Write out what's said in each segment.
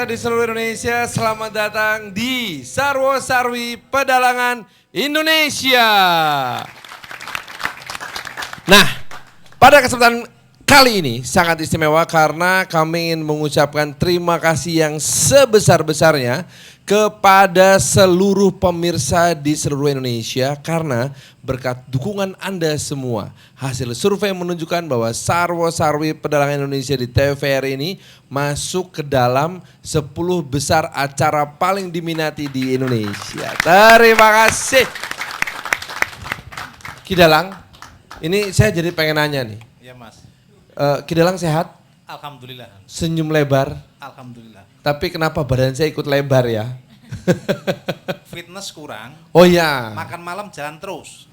di seluruh Indonesia, selamat datang di Sarwo Sarwi Pedalangan Indonesia. Nah, pada kesempatan kali ini sangat istimewa karena kami ingin mengucapkan terima kasih yang sebesar-besarnya kepada seluruh pemirsa di seluruh Indonesia karena berkat dukungan Anda semua. Hasil survei menunjukkan bahwa Sarwo Sarwi Pedalangan Indonesia di TVRI ini masuk ke dalam 10 besar acara paling diminati di Indonesia. Terima kasih. Kidalang, ini saya jadi pengen nanya nih. Iya Mas. Kidalang sehat? Alhamdulillah. Senyum lebar? Alhamdulillah. Tapi kenapa badan saya ikut lebar ya? Fitness kurang. Oh iya. Makan malam jalan terus.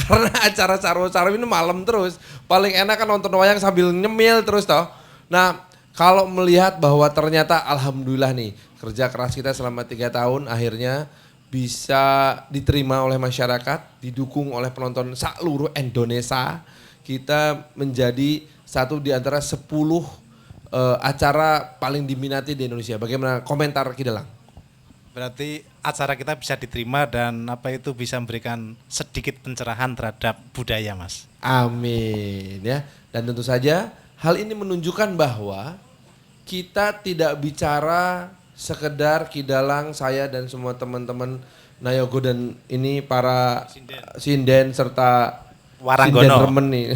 Karena acara Sarwo-Sarwi ini malam terus. Paling enak kan nonton wayang sambil nyemil terus toh. Nah kalau melihat bahwa ternyata alhamdulillah nih kerja keras kita selama 3 tahun akhirnya bisa diterima oleh masyarakat, didukung oleh penonton seluruh Indonesia. Kita menjadi satu di antara 10 acara paling diminati di Indonesia. Bagaimana komentar Kidalang? Berarti acara kita bisa diterima dan bisa memberikan sedikit pencerahan terhadap budaya Mas. Amin ya. Dan tentu saja hal ini menunjukkan bahwa kita tidak bicara sekedar Kidalang, saya dan semua teman-teman Nayogo dan ini para sinden serta Waranggono. sinden remen nih.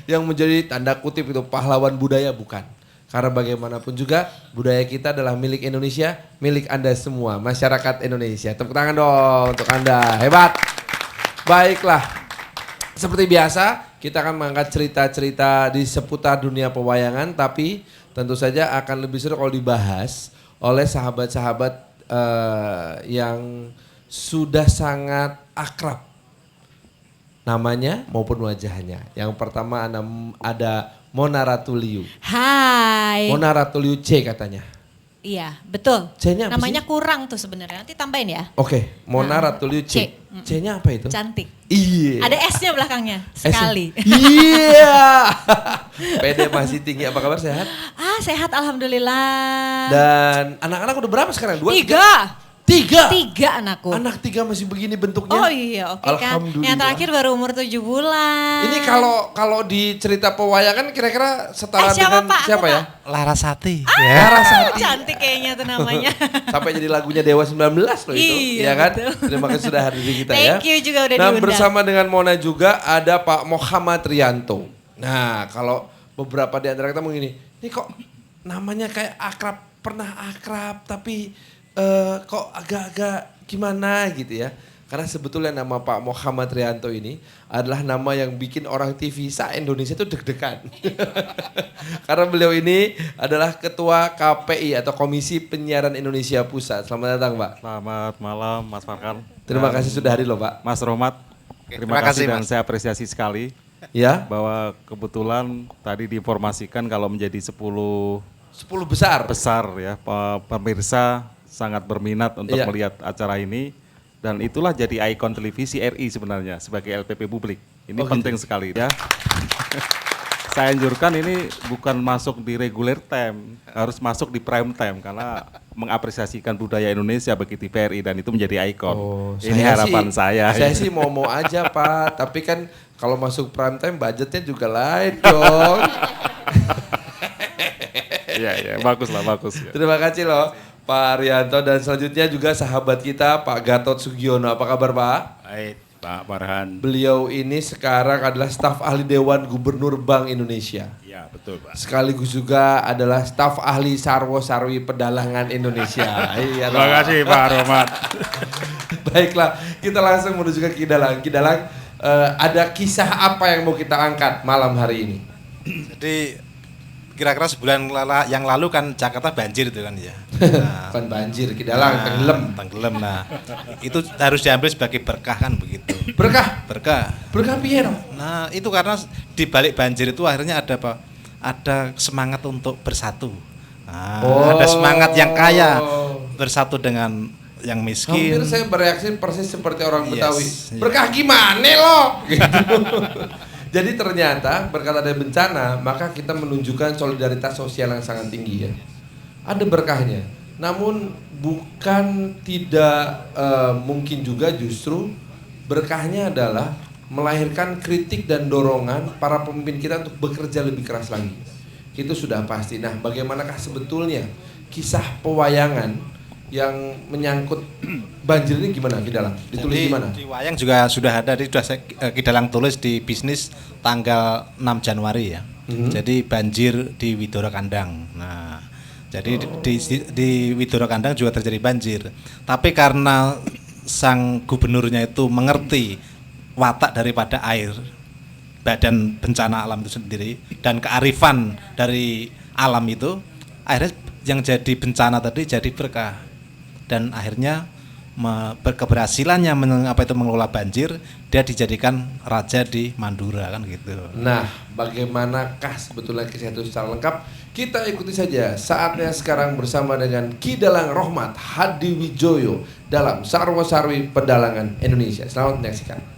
Yang menjadi tanda kutip itu pahlawan budaya bukan. Karena bagaimanapun juga budaya kita adalah milik Indonesia, milik Anda semua, masyarakat Indonesia. Tepuk tangan dong untuk Anda, hebat. Baiklah, seperti biasa kita akan mengangkat cerita-cerita di seputar dunia pewayangan, tapi tentu saja akan lebih seru kalau dibahas oleh sahabat-sahabat yang sudah sangat akrab namanya maupun wajahnya. Yang pertama ada Mona Ratuliu. Hai. Mona Ratuliu C katanya. Iya, betul. C-nya apa namanya sih? kurang tuh sebenarnya. Nanti tambahin ya. Oke, Mona Ratuliu C. C. C-nya apa itu? Cantik. Iya. Ada S-nya belakangnya. Sekali. Iya. PD masih tinggi. Apa kabar, sehat? Sehat alhamdulillah. Dan anak-anak udah berapa sekarang? 2, 3. 3. 3 anakku. Anak 3 masih begini bentuknya. Oh iya, oke kan. Alhamdulillah. Yang terakhir baru umur 7 bulan. Ini kalau di cerita pewayangan kira-kira setara siapa, dengan Pak? siapa ya? Larasati. Larasati. Cantik kayaknya tuh namanya. Sampai jadi lagunya Dewa 19 loh itu. Iya, kan? betul. Terima kasih sudah hadir di kita ya. Thank you juga udah Nah diundang. bersama dengan Mona juga ada Pak Muhammad Rianto. Nah kalau beberapa di antara kita mau gini, ini kok namanya kayak akrab, pernah akrab tapi kok agak-agak gimana gitu ya. Karena sebetulnya nama Pak Muhammad Rianto ini adalah nama yang bikin orang TV se-Indonesia itu deg-degan. Karena beliau ini adalah Ketua KPI atau Komisi Penyiaran Indonesia Pusat. Selamat datang Pak. Selamat malam Mas Farkan. Terima kasih sudah hadir loh Pak. Mas Rohmat, terima kasih dan Mas. saya apresiasi sekali Ya, bahwa kebetulan tadi diinformasikan kalau menjadi 10 10 besar. besar ya pemirsa sangat berminat untuk Iya. melihat acara ini dan itulah jadi ikon televisi RI sebenarnya sebagai LPP publik. Ini Oh, penting sekali ya. Saya anjurkan ini bukan masuk di regular time, harus masuk di prime time karena mengapresiasikan budaya Indonesia bagi TVRI dan itu menjadi ikon. Ini harapan saya. Saya sih mau aja Pak, tapi kan kalau masuk prime time budgetnya juga lain dong. Iya, bagus lah, bagus. Ya. Terima kasih loh Pak Rianto dan selanjutnya juga sahabat kita Pak Gatot Sugiono. Apa kabar Pak? Baik, Pak Farhan. Beliau ini sekarang adalah staf ahli Dewan Gubernur Bank Indonesia. Ya, betul, Pak. Sekaligus juga adalah staf ahli Sarwo Sarwi Pedalangan Indonesia. Iya, Terima kasih, Pak Rohmat. Baiklah, kita langsung menuju ke Kidalang. Kidalang, ada kisah apa yang mau kita angkat malam hari ini? Jadi kira-kira sebulan yang lalu kan Jakarta banjir itu kan ya. Nah, Bukan banjir, Kidalang, tenggelam. Tenggelam. Nah, itu harus diambil sebagai berkah kan begitu. Berkah? Berkah. Berkah piye dong? Nah, itu karena di balik banjir itu akhirnya ada apa? Ada semangat untuk bersatu. Nah, ada semangat yang kaya bersatu dengan yang miskin. Hampir saya bereaksi persis seperti orang Yes, Betawi. iya. Berkah gimana lo? Gitu. Jadi ternyata berkata ada bencana, maka kita menunjukkan solidaritas sosial yang sangat tinggi ya. Ada berkahnya. Namun bukan tidak mungkin juga justru berkahnya adalah melahirkan kritik dan dorongan para pemimpin kita untuk bekerja lebih keras lagi. Itu sudah pasti. Nah, bagaimanakah sebetulnya kisah pewayangan yang menyangkut banjir ini gimana Ki Dalang? Ditulis Jadi, gimana? di wayang juga sudah ada, sudah Ki Dalang tulis di bisnis tanggal 6 Januari ya. Jadi banjir di Widoro Kandang. Nah, jadi di Widoro Kandang juga terjadi banjir. Tapi karena sang gubernurnya itu mengerti watak daripada air, badan bencana alam itu sendiri, dan kearifan dari alam itu, akhirnya yang jadi bencana tadi jadi berkah. Dan akhirnya keberhasilannya mengelola banjir, dia dijadikan raja di Mandura kan gitu. Nah, bagaimanakah sebetulnya kisah itu secara lengkap? Kita ikuti saja saatnya sekarang bersama dengan Ki Dalang Rohmat Hadiwijoyo dalam Sarwo Sarwi Pedalangan Indonesia. Selamat menyaksikan.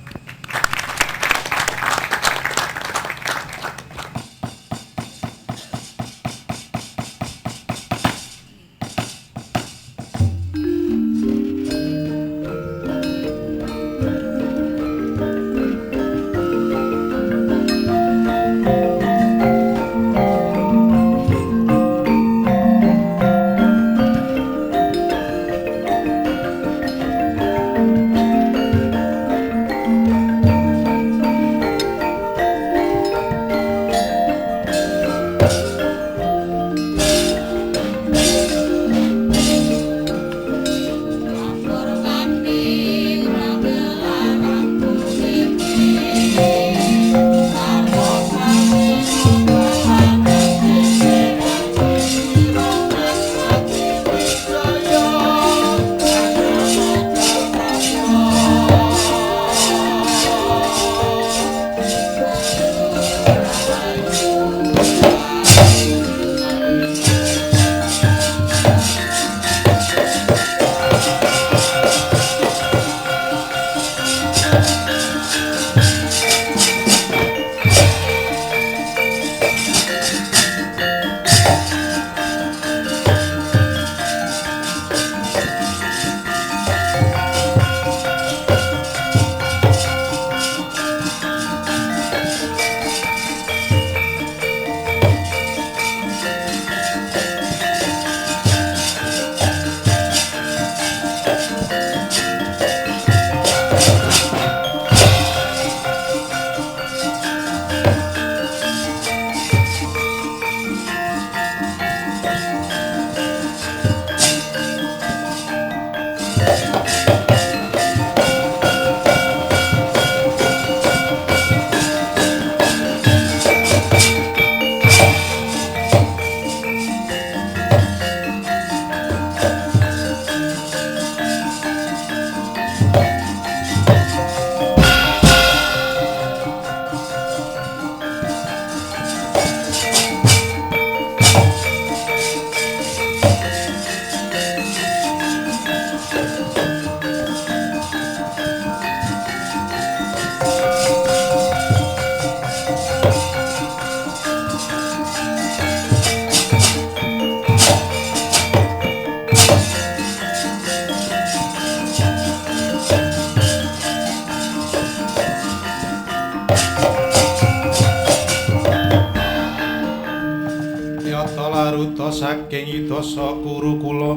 Saking idasa guru kula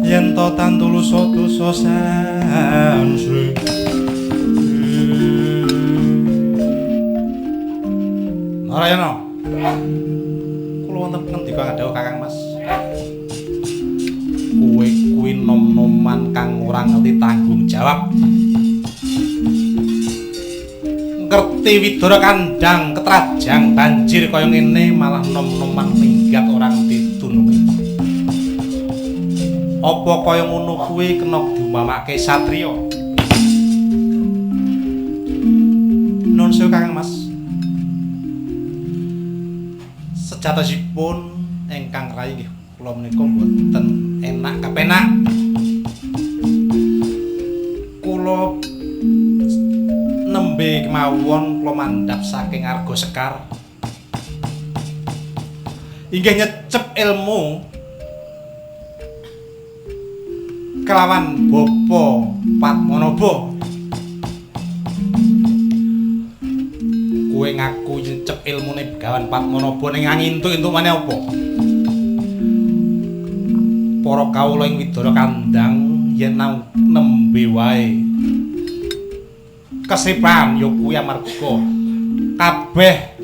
yen to tandulusa dosa sansri Narayana kula wonten pendika dawuh Kakang Mas kowe kuwi nom-noman kang ora ngerti tanggung jawab ngerti Widoro Kandang ketrajang banjir kaya ngene malah nom-noman minggat orang ditunungi. Apa kaya ngono kuwi kena diumamake satriya? Nuwun sewu Kakang Mas. Sejatosipun ingkang rayi nggih kula menika mboten enak kapenak. Kula nembe mawon kula mandhap saking Arga Sekar. Inggih nyecep ilmu kelawan Bapa Padmanaba. Kowe ngaku nyecep ilmune Begawan Padmanaba ning ngintuk-intuk maneh apa? Para kawula ing Widara Kandang yen nembe wae kesipan ya kuwi amarga kabeh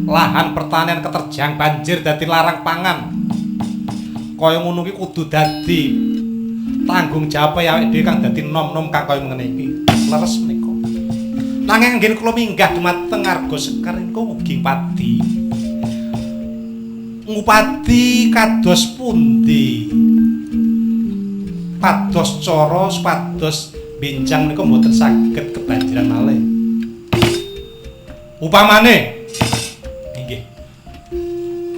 lahan pertanian keterjang banjir dadi larang pangan. Kaya ngono ki kudu dadi tanggung jawab awake dhewe kang dadi nom-nom kang kaya ngene iki. Leres menika. Nanging anggen kula minggah dumateng Arga Sekar niku ugi padi. Ngupadi kados pundi? Pados cara supados benjang menika mboten saged kebanjiran malih. Upamane inggih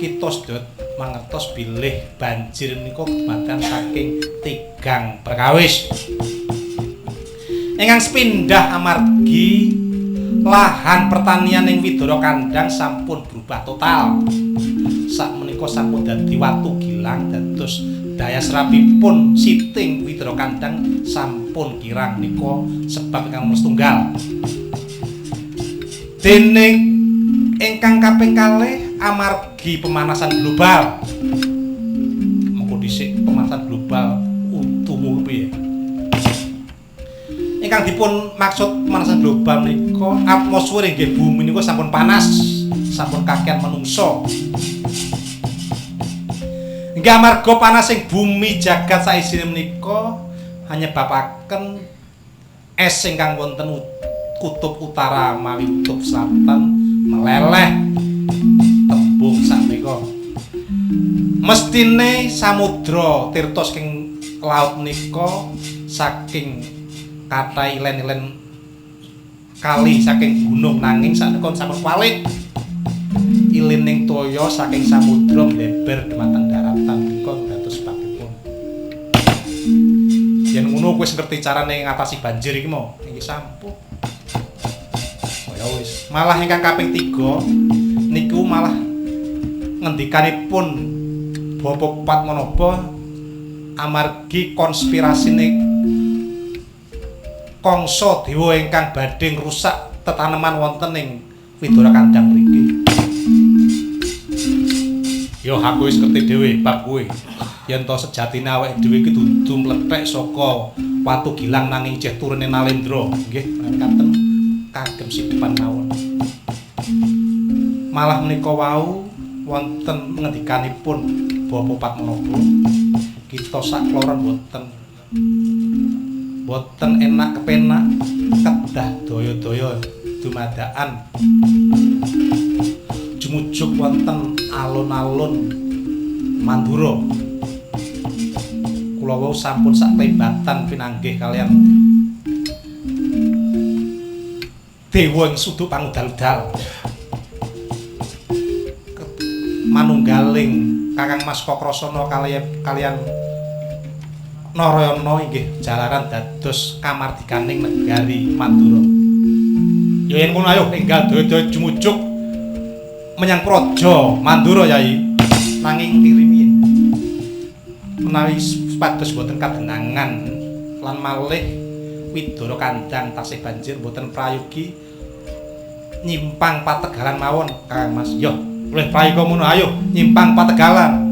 kita sedaya mangertos bilih banjir menika dumadakan saking tigang perkawis. Ingkang sepindhah amargi lahan pertanian ing Widara Kandang sampun berubah total. Sakmenika sampun dadi watu gilang dados daya serapipun siting Widara Kandang sampun kirang nika sebab ingkang setunggal. Dene ingkang kaping kalih amargi pemanasan global. Mengko dhisik pemanasan global utuh piye? Ingkang dipun maksud pemanasan global menika atmosfer inggih bumi niku sampun panas, sampun kakehan manungsa. Inggih amarga panasing bumi jagat saisine menika nyebabaken es ingkang wonten kutub utara mawi kutub selatan meleleh tembung sakmenika. Mestine samudra tirta saking laut menika saking kathah ilen-ilen kali saking gunung nanging sakmenika sampun kualik. Ilining toya saking samudra mleber dhumateng daratan menika dados sebabipun. Yen ngono kowe wis ngerti carane ngatasi banjir iki mo, iki sampun. Ya wis, malah ingkang kaping 3 niku malah ngendikanipun Bapa Padmanaba amargi konspirasine kangsa dewa ingkang badhe ngrusak tetaneman wonten ing Widara Kandang mriki. Yo aku wis ngerti dhewe bab kowe. Yen to sejatine awake dhewe iki dudu mlethek saka watu gilang nanging ceh turune Nalendra. Nggih, kanten kagem sidepan mawon. Malah menika wau wonten ngendikanipun Bapa Padmanaba. Kita sak kloron boten enak kepenak kedah daya-daya dumadakan jumujuk wonten alun-alun Mandura. Kula wau sampun sak klebatan pinanggih kalian dewa ing suduk pangudal-udal. Manunggaling Kakang Mas Kokrasana kalian Narayana inggih jalaran dados kamardikaning negari Mandura. Ya yen ngono ayo enggal daya-daya jumujuk menyang Praja Mandura Yai. Nanging kirimiyen menawi supados boten kadenangan lan malih Widara Kandang tasih banjir boten prayogi nyimpang pategalan mawon Kakang Mas. Yo oleh prayoga ngono ayo nyimpang pategalan.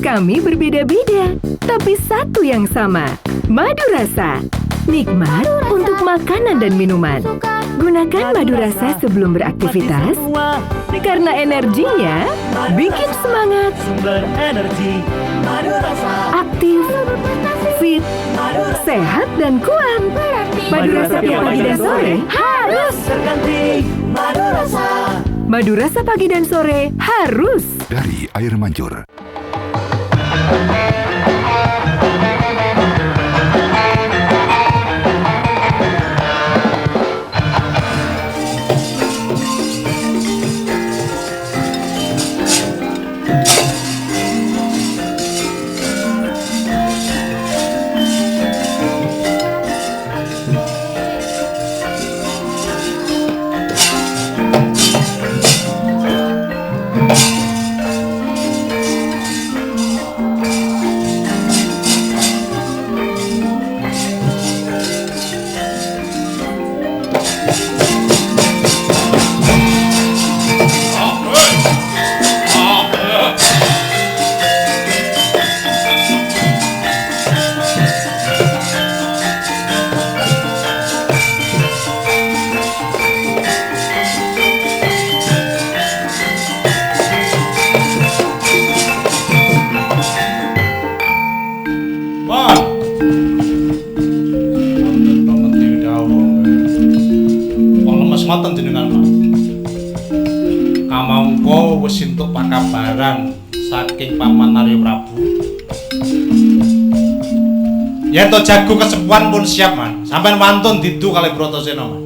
Kami berbeda-beda, tapi satu yang sama. Madu rasa. Nikmat untuk makanan dan minuman. Gunakan madu rasa sebelum beraktivitas karena energinya bikin semangat, aktif, fit, sehat dan kuat. Madu rasa tiap pagi dan sore harus terganti. Madu rasa pagi dan sore harus dari Air Mancur. Ngoten jenengan Pak. Kamangka wis entuk pakabaran saking Paman Arya Prabu. Yen to jago kesepuan pun siap Man. Sampeyan wantun didu kalih Bratasena Man.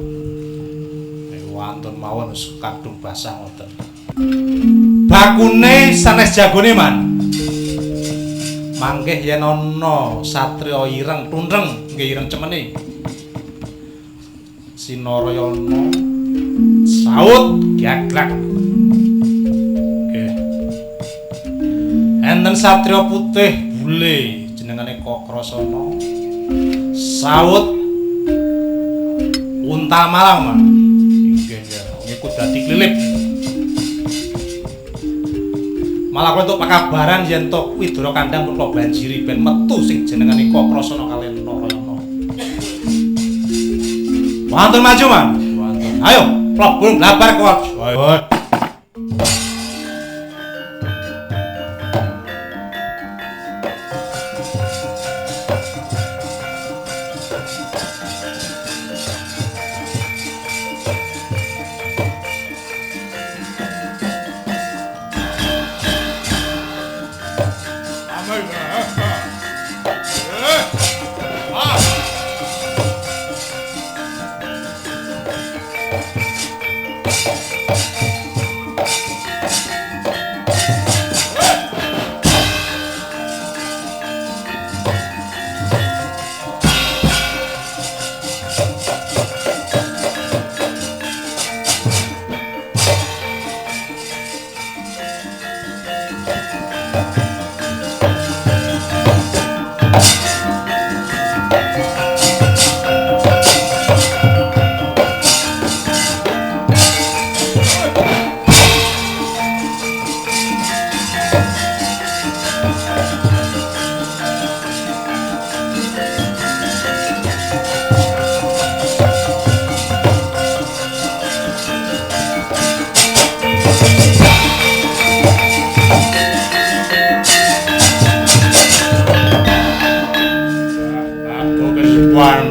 Wantun mawon wis kadung basah ngoten. Bakune sanes jagone Man. Mangke yen ana satriya ireng tunreng nggih ireng cemene. Sinarayana saut gaglak. Nggih. Enten satriya putih bule jenengane Kokrasana. Saut unta malang, Mas. Nggih, niku dadi klilip. Malah kok entuk pakabaran yen to Widara Kandhang pun kok banjiri ben metu sing jenengane Kokrasana kaliyan Narayana. Wonten maju, Man. Wonten. Ayo, mlebu blabar kuat. Ayo.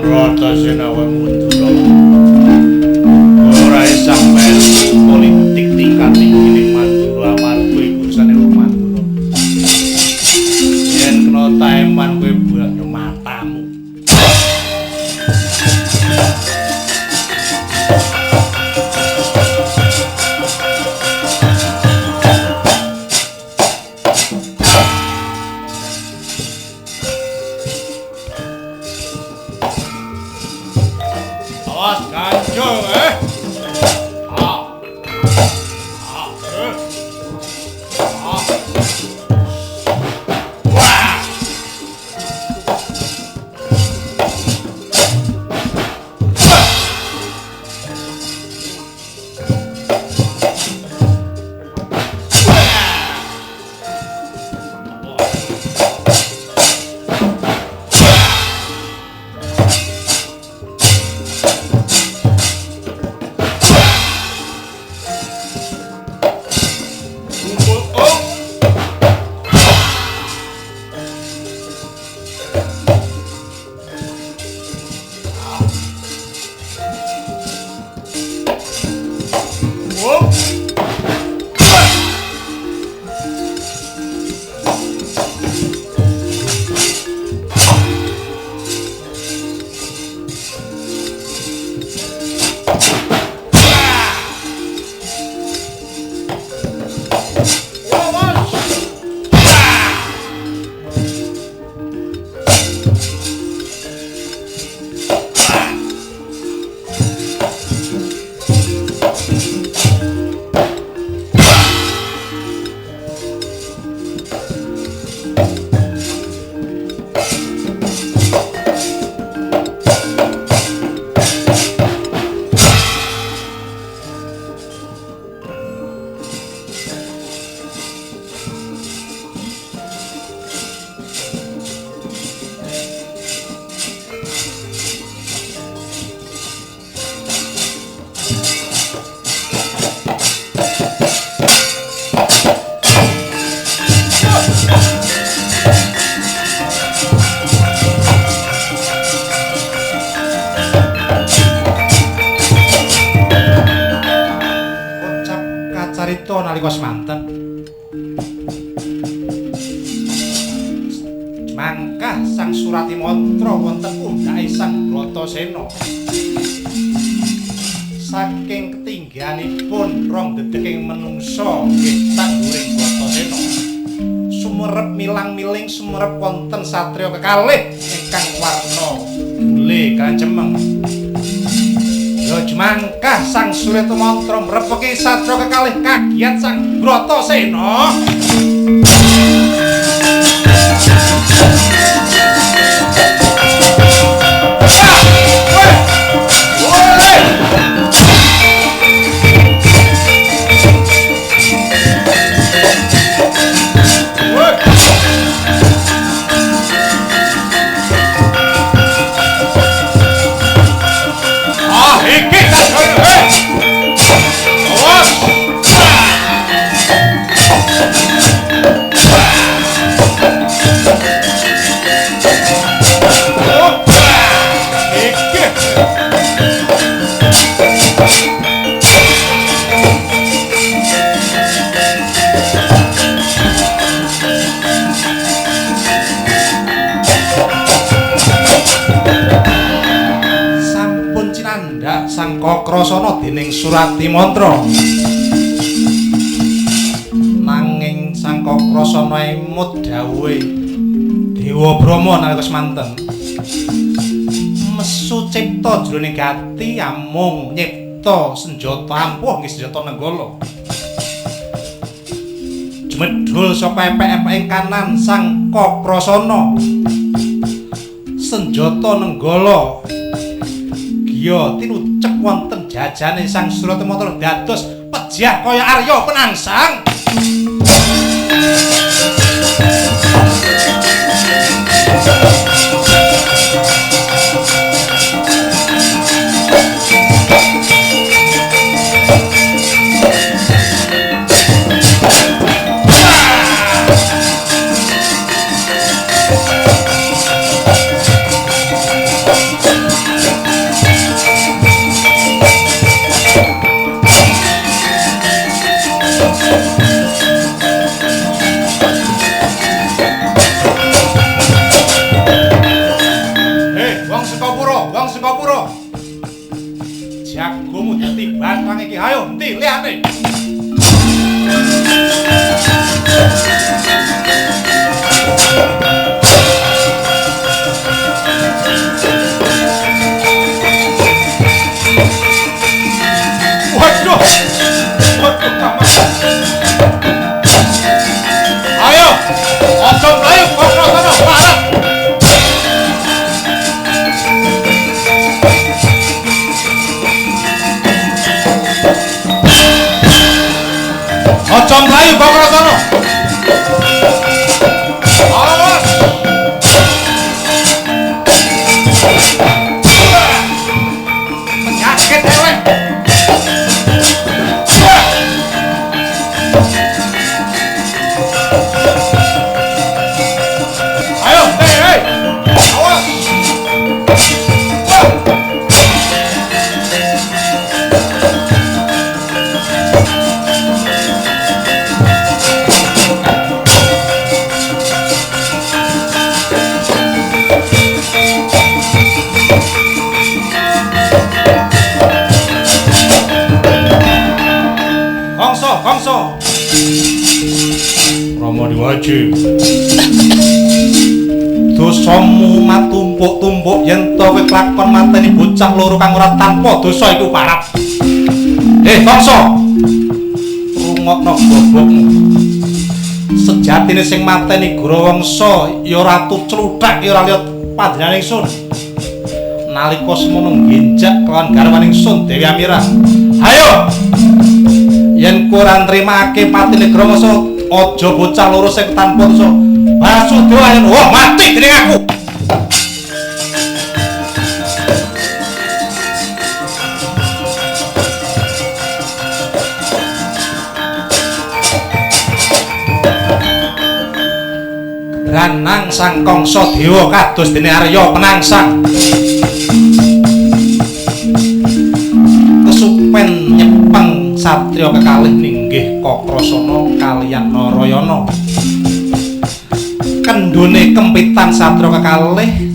Bratasena Mandura. Ora sampe politik tingkat tinggi ning Mandura amarga iku ursane wong Mandura. Yen kena taeman kowe buak matamu. cipta nalika semanten. Mangkah Sang Surati Mantra wonten undhake Sang Bratasena. Saking ketinggianipun rong dedeking menungsa nggih tanduring Bratasena. Sumerep milang-miling sumerep wonten satriya kekalih ingkang warna bule kancemeng. Ya jumangkah Sang Surati Mantra mrepeki satriya kekalih kagiat Sang Bratasena. Sang Kakrasana dening Surati Mantra. Nanging Sang Kakrasana emut dawuhe Dewa Brahma nalika semanten. Mesu cipta jroning gati amung nyipta senjata ampuh nggih senjata nenggala. Jumedhul saka epek-epek kanan Sang Kakrasana. Senjata nenggala ya tinucep wonten jajane Sang Surati Mantra dados pejah kaya Arya Penangsang. Jagomu dadi batang iki, ayo endi liyane. Waduh. Ayo, aja mlayu kok sono parah. Aja mlayu kok sono. Awas. Penyakit elek. Ayo, hei. Awas. Kongso Rama diwaji dosamu matumpuk-tumpuk yen to kowe klakon mateni bocah loro kang ora tanpa dosa iku parap. Kongso rungokno gobokmu. Sejatine sing mateni Grawangsa ya ratu cluthak ya ora liya panjenengan ingsun. Nalika semono ngenjak kelawan garwaning ingsun Dewi Amira. Ayo yen kowe nrimake patine Grawangsa aja bocah loro sing tanpa dosa. Basudewa yen mati dening aku. Ranang Sang Kangsa Dewa kados dene Arya Penangsang. Kesupen nyepeng satriya kekalih ning inggih Kakrasana kaliyan Narayana. Kendhone kempitan satra kekalih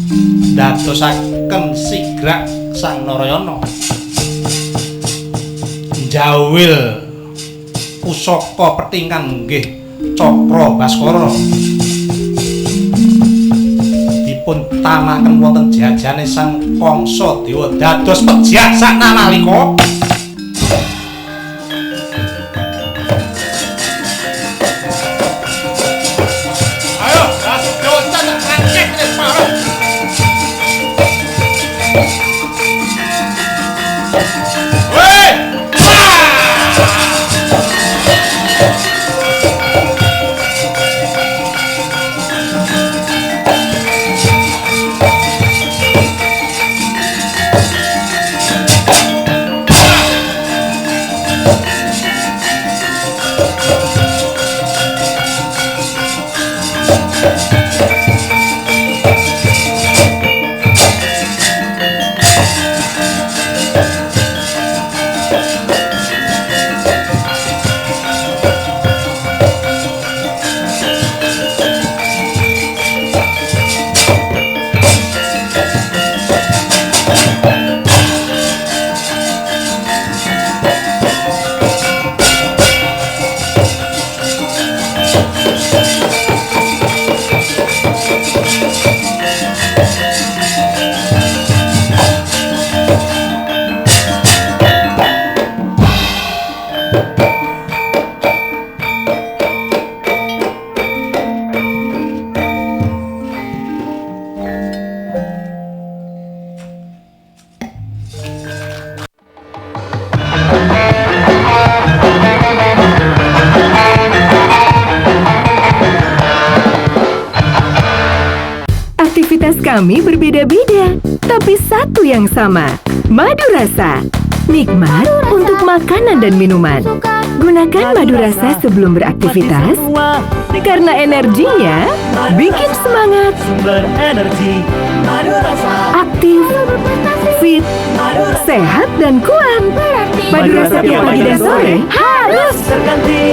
dadosaken sigrak Sang Narayana. Jawil pusaka petingan nggih Cakra Baskara. Dipun tamaken wonten jajane Sang Kangsa Dewa dados pejah saknalika. Ayo, masuk dosa tak rangkek nek parah. Weh! Aktivitas kami berbeda-beda, tapi satu yang sama. Madu rasa. Nikmat untuk makanan dan minuman. Gunakan madu rasa sebelum beraktivitas karena energinya bikin semangat, aktif, fit, sehat dan kuat. Madu rasa tiap pagi dan sore harus terganti.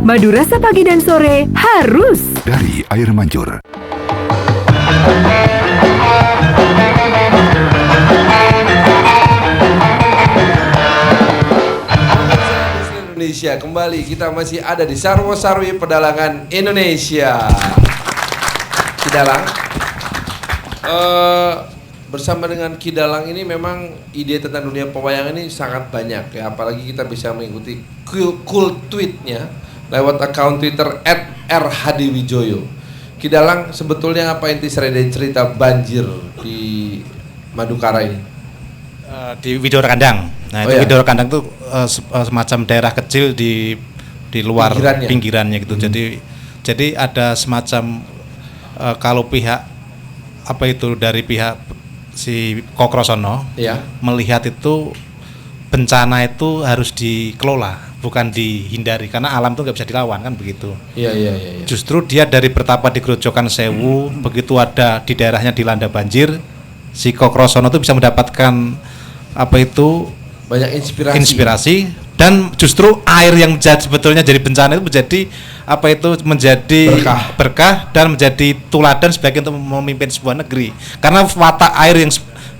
Madu rasa pagi dan sore harus dari air mancur. Indonesia kembali, kita masih ada di Sarwo Sarwi Pedalangan Indonesia. Kidalang bersama dengan Kidalang ini memang ide tentang dunia pewayangan ini sangat banyak ya, apalagi kita bisa mengikuti cool tweetnya lewat akun Twitter @rhadwijoyo. Kidalang, sebetulnya apa inti cerita banjir di Madukara ini? Di Widoro Kandang. Nah, itu Widoro Kandang itu semacam daerah kecil di luar pinggirannya gitu. Jadi ada semacam kalau pihak apa itu dari pihak si Kakrasana melihat itu bencana itu harus dikelola, bukan dihindari, karena alam itu nggak bisa dilawan kan begitu. Iya. Justru dia dari bertapa di Grojogan Sewu, begitu ada di daerahnya dilanda banjir, si Kakrasana itu bisa mendapatkan apa itu banyak inspirasi dan justru air yang sebetulnya jadi bencana itu menjadi apa itu menjadi berkah dan menjadi tuladan sebagai untuk memimpin sebuah negeri, karena watak air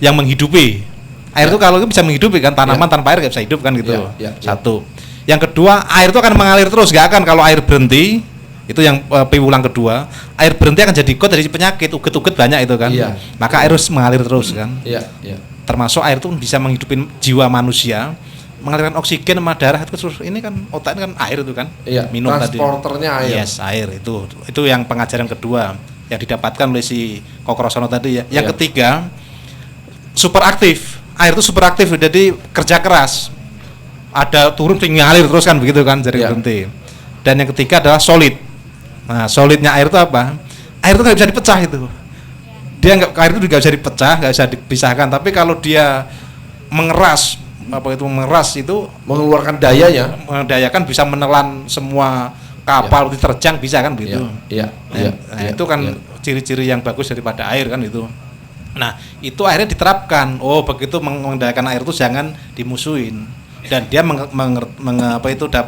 yang menghidupi. Air itu kalau itu bisa menghidupi kan, tanaman tanpa air nggak bisa hidup kan gitu. Satu. Yang kedua, air itu akan mengalir terus, nggak akan kalau air berhenti. Itu yang piwulang kedua, air berhenti akan jadi kot dari penyakit, uget-uget banyak itu kan. Maka air harus mengalir terus kan. Termasuk air itu bisa menghidupi jiwa manusia, mengalirkan oksigen sama darah itu terus. Ini kan otak ini kan air itu kan. Minum transporternya tadi. air. Yes, air itu yang pengajaran kedua yang didapatkan oleh si Kakrasana tadi ya. Yang ketiga, super aktif. Air itu super aktif, jadi kerja keras. Ada turun ngalir terus kan begitu kan, jadi berhenti. Dan yang ketiga adalah solid. Nah, solidnya air itu apa? Air itu nggak bisa dipecah itu. Air itu nggak bisa dipecah, nggak bisa dipisahkan. Tapi kalau dia mengeras itu mengeluarkan dayanya, mendayakan bisa menelan semua kapal diterjang bisa kan begitu. Itu kan ciri-ciri yang bagus daripada air kan itu. Nah, itu akhirnya diterapkan. Oh, begitu mengendalikan air itu jangan dimusuhin. dan dia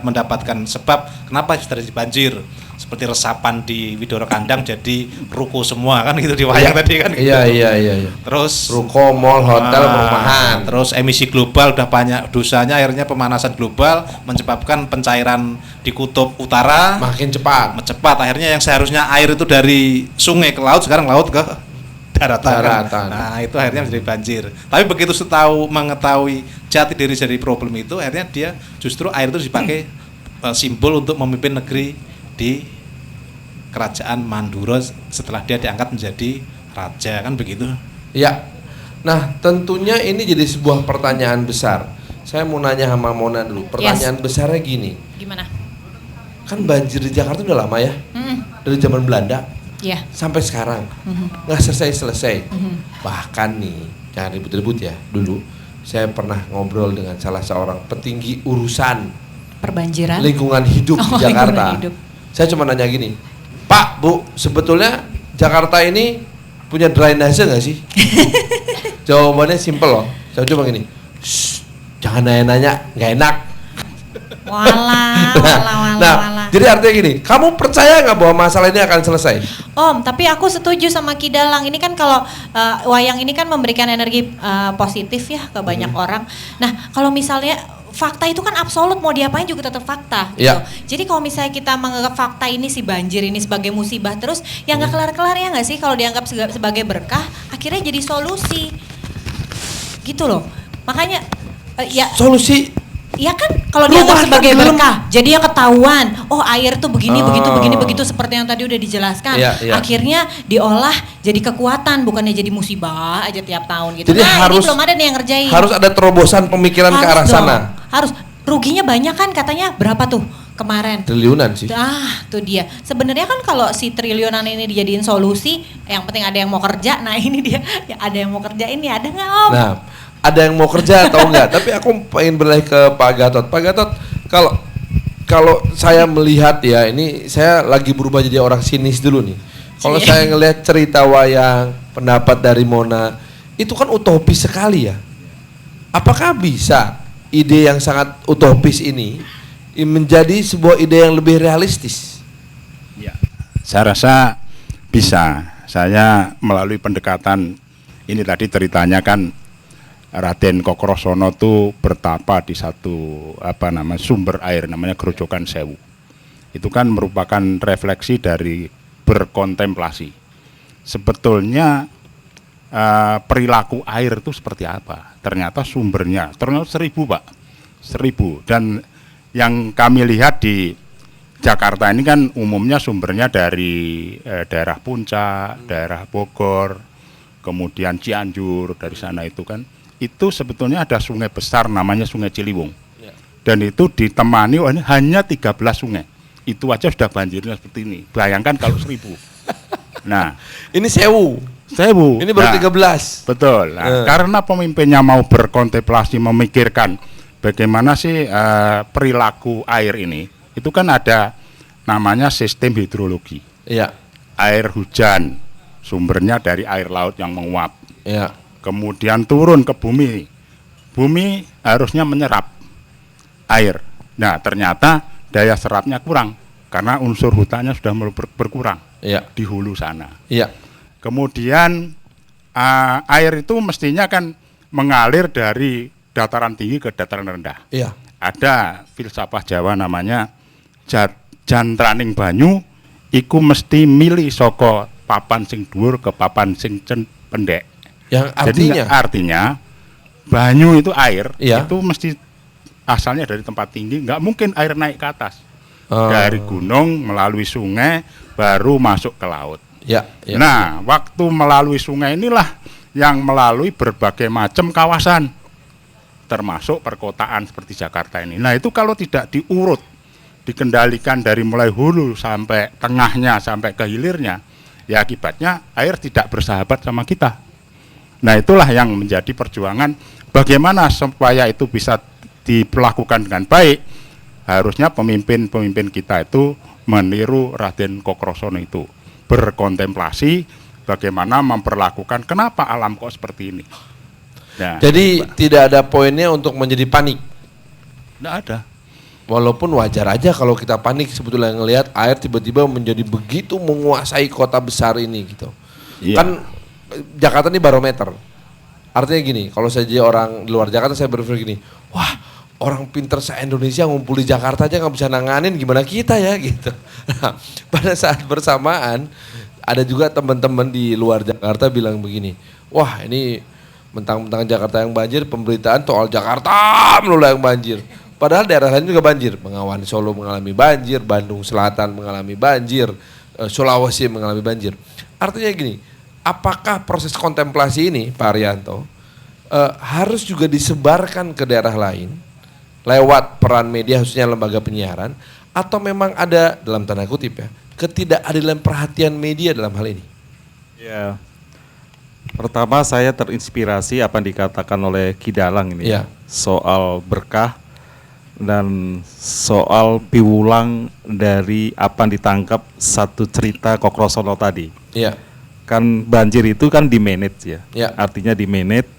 mendapatkan sebab kenapa terjadi banjir, seperti resapan di Widoro Kandang jadi ruko semua kan gitu di wayang tadi kan gitu. Iya. Terus Ruko, mall, hotel, perumahan. terus emisi global udah banyak dosanya, akhirnya pemanasan global menyebabkan pencairan di kutub utara Makin cepat. akhirnya yang seharusnya air itu dari sungai ke laut sekarang laut ke daratan. Nah, itu akhirnya menjadi banjir. Tapi begitu mengetahui jati diri dari problem itu, akhirnya dia justru air itu dipakai simbol untuk memimpin negeri di kerajaan Mandura setelah dia diangkat menjadi raja, kan begitu. Ya. Nah, tentunya ini jadi sebuah pertanyaan besar. Saya mau nanya sama Mona dulu. Pertanyaan besarnya gini. Gimana? Kan banjir di Jakarta udah lama ya? Dari zaman Belanda Iya. sampai sekarang. Nggak selesai-selesai. Bahkan nih, jangan ribut-ribut ya. Dulu saya pernah ngobrol dengan salah seorang petinggi urusan Perbanjiran. lingkungan hidup di Jakarta. Lingkungan hidup. Saya cuma nanya gini, Pak, Bu, sebetulnya Jakarta ini punya drainase nggak sih? Jawabannya simpel loh. Saya coba gini, "Shh, jangan nanya-nanya, nggak enak." Walah. Nah, jadi artinya gini, kamu percaya nggak bahwa masalah ini akan selesai? Om, tapi aku setuju sama Ki Dalang. Ini kan kalau wayang ini kan memberikan energi positif ya ke banyak orang. Nah, kalau misalnya fakta itu kan absolut, mau diapain juga tetap fakta. Gitu. Iya. Jadi kalau misalnya kita menganggap fakta ini si banjir ini sebagai musibah terus, ya nggak kelar-kelar ya nggak sih? Kalau dianggap sebagai berkah, akhirnya jadi solusi. Gitu loh. Makanya ya. Solusi. Iya kan kalau dianggap Perubahan sebagai belum. berkah, jadi ya ketahuan. Oh, air tuh begini, begitu seperti yang tadi udah dijelaskan. Iya. Akhirnya diolah jadi kekuatan, bukannya jadi musibah aja tiap tahun gitu. Jadi Nah, harus ini belum ada nih yang ngerjain. Harus ada terobosan pemikiran ke arah dong. sana. Harus. Ruginya banyak kan katanya, berapa tuh kemarin? Triliunan sih. Tuh dia. Sebenarnya kan kalau si triliunan ini dijadiin solusi, yang penting ada yang mau kerja. Nah, ini dia. Ya, ada yang mau kerja ini, ada nggak Om? Nah, ada yang mau kerja atau enggak? Tapi aku pengen beralih ke Pak Gatot. Pak Gatot, kalau saya melihat ya, ini saya lagi berubah jadi orang sinis dulu nih. Kalau Cie. saya ngelihat cerita wayang, pendapat dari Mona, itu kan utopis sekali ya. Apakah bisa ide yang sangat utopis ini menjadi sebuah ide yang lebih realistis? Ya, saya rasa bisa. Saya melalui pendekatan ini tadi ceritanya kan Raden Kokrosono tuh bertapa di satu sumber air namanya Grojogan Sewu. Itu kan merupakan refleksi dari berkontemplasi. Sebetulnya perilaku air itu seperti apa? Ternyata sumbernya, ternyata 1000 Pak, 1000. Dan yang kami lihat di Jakarta ini kan umumnya sumbernya dari daerah Puncak, daerah Bogor, kemudian Cianjur, dari sana itu kan. Itu sebetulnya ada sungai besar namanya Sungai Ciliwung. Dan itu ditemani hanya 13 sungai. Itu aja sudah banjirnya seperti ini. Bayangkan kalau 1000. Nah, Ini Sewu. Ini baru 13. Betul. Nah, karena pemimpinnya mau berkontemplasi, memikirkan bagaimana sih perilaku air ini. Itu kan ada namanya sistem hidrologi. Iya. Air hujan sumbernya dari air laut yang menguap. Iya. Kemudian turun ke bumi. Bumi harusnya menyerap air. Nah, ternyata daya serapnya kurang karena unsur hutannya sudah berkurang di hulu sana. Iya. Kemudian air itu mestinya kan mengalir dari dataran tinggi ke dataran rendah. Iya. Ada filsafat Jawa namanya jantraning banyu iku mesti mili saka papan sing dhuwur ke papan sing pendek. Yang Jadi artinya banyu itu air Iya. itu mesti asalnya dari tempat tinggi, nggak mungkin air naik ke atas. Dari gunung melalui sungai baru masuk ke laut. Ya. Nah, waktu melalui sungai inilah yang melalui berbagai macam kawasan, termasuk perkotaan seperti Jakarta ini. Nah, itu kalau tidak diurut, dikendalikan dari mulai hulu sampai tengahnya sampai ke hilirnya, ya akibatnya air tidak bersahabat sama kita. Nah, itulah yang menjadi perjuangan bagaimana supaya itu bisa dilakukan dengan baik. Harusnya pemimpin-pemimpin kita itu meniru Raden Kokrosono itu, berkontemplasi bagaimana memperlakukan kenapa alam kok seperti ini. Nah, Jadi tidak ada poinnya untuk menjadi panik. Nggak ada. Walaupun wajar aja kalau kita panik sebetulnya ngelihat air tiba-tiba menjadi begitu menguasai kota besar ini gitu. Iya. Kan Jakarta ini barometer. Artinya gini, kalau saya jadi orang di luar Jakarta saya berpikir gini, wah orang pinter se-Indonesia ngumpul di Jakarta aja nggak bisa nanganin, gimana kita ya gitu. Nah, pada saat bersamaan ada juga teman-teman di luar Jakarta bilang begini, wah ini mentang-mentang Jakarta yang banjir, pemberitaan soal Jakarta melulu yang banjir. Padahal daerah lain juga banjir, Bengawan Solo mengalami banjir, Bandung Selatan mengalami banjir, Sulawesi mengalami banjir. Artinya gini, apakah proses kontemplasi ini Pak Arianto harus juga disebarkan ke daerah lain lewat peran media khususnya lembaga penyiaran, atau memang ada dalam tanda kutip ya ketidakadilan perhatian media dalam hal ini? Ya, pertama saya terinspirasi apa yang dikatakan oleh Ki Dalang ini Ya. soal berkah dan soal piwulang dari apa yang ditangkap satu cerita Kokrosono tadi. Iya. Kan banjir itu kan di manage ya. Ya. Artinya di manage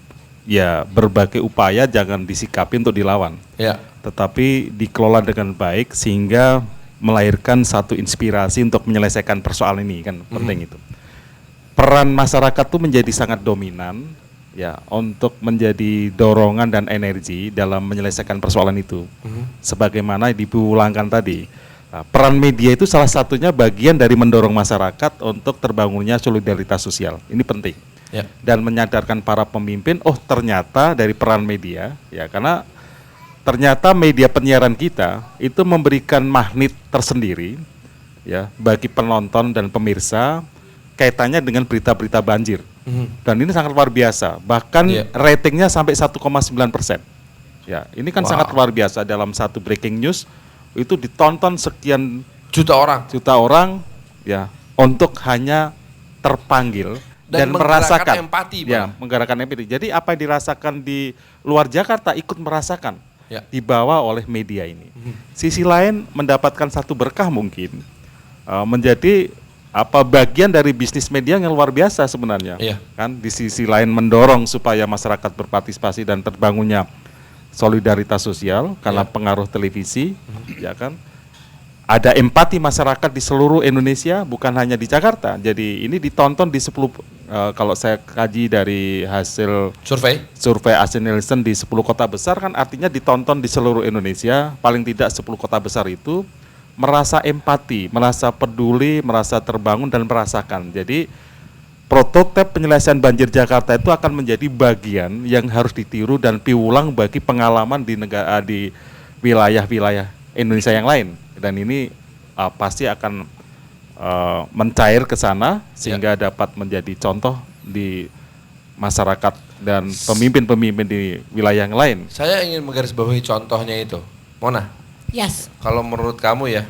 ya, berbagai upaya jangan disikapi untuk dilawan. Ya. Tetapi dikelola dengan baik sehingga melahirkan satu inspirasi untuk menyelesaikan persoalan ini, kan penting itu. Peran masyarakat itu menjadi sangat dominan ya untuk menjadi dorongan dan energi dalam menyelesaikan persoalan itu. Sebagaimana diulangkan tadi. Nah, peran media itu salah satunya bagian dari mendorong masyarakat untuk terbangunnya solidaritas sosial. Ini penting. Ya. Dan menyadarkan para pemimpin, oh ternyata dari peran media, ya karena ternyata media penyiaran kita itu memberikan magnet tersendiri, ya bagi penonton dan pemirsa kaitannya dengan berita-berita banjir. Dan ini sangat luar biasa. Bahkan Iya. ratingnya sampai 1,9%. Ya, ini kan Wow. sangat luar biasa dalam satu breaking news itu ditonton sekian Juta orang. juta orang, ya untuk hanya terpanggil Dan dan menggerakkan merasakan empati, Pak. ya, menggerakkan empati. Jadi apa yang dirasakan di luar Jakarta ikut merasakan, Ya. dibawa oleh media ini. Sisi lain mendapatkan satu berkah mungkin menjadi apa bagian dari bisnis media yang luar biasa sebenarnya. Iya. Kan di sisi lain mendorong supaya masyarakat berpartisipasi dan terbangunnya solidaritas sosial karena Iya. pengaruh televisi, ya kan. Ada empati masyarakat di seluruh Indonesia, bukan hanya di Jakarta. Jadi ini ditonton di 10 kalau saya kaji dari hasil survei Asian Nielsen di 10 kota besar, kan artinya ditonton di seluruh Indonesia, paling tidak 10 kota besar itu merasa empati, merasa peduli, merasa terbangun dan merasakan. Jadi prototipe penyelesaian banjir Jakarta itu akan menjadi bagian yang harus ditiru dan piwulang bagi pengalaman di negara di wilayah-wilayah Indonesia yang lain. Dan ini pasti akan mencair ke sana sehingga dapat menjadi contoh di masyarakat dan pemimpin-pemimpin di wilayah yang lain. Saya ingin menggarisbawahi contohnya itu. Mona, Yes. kalau menurut kamu ya,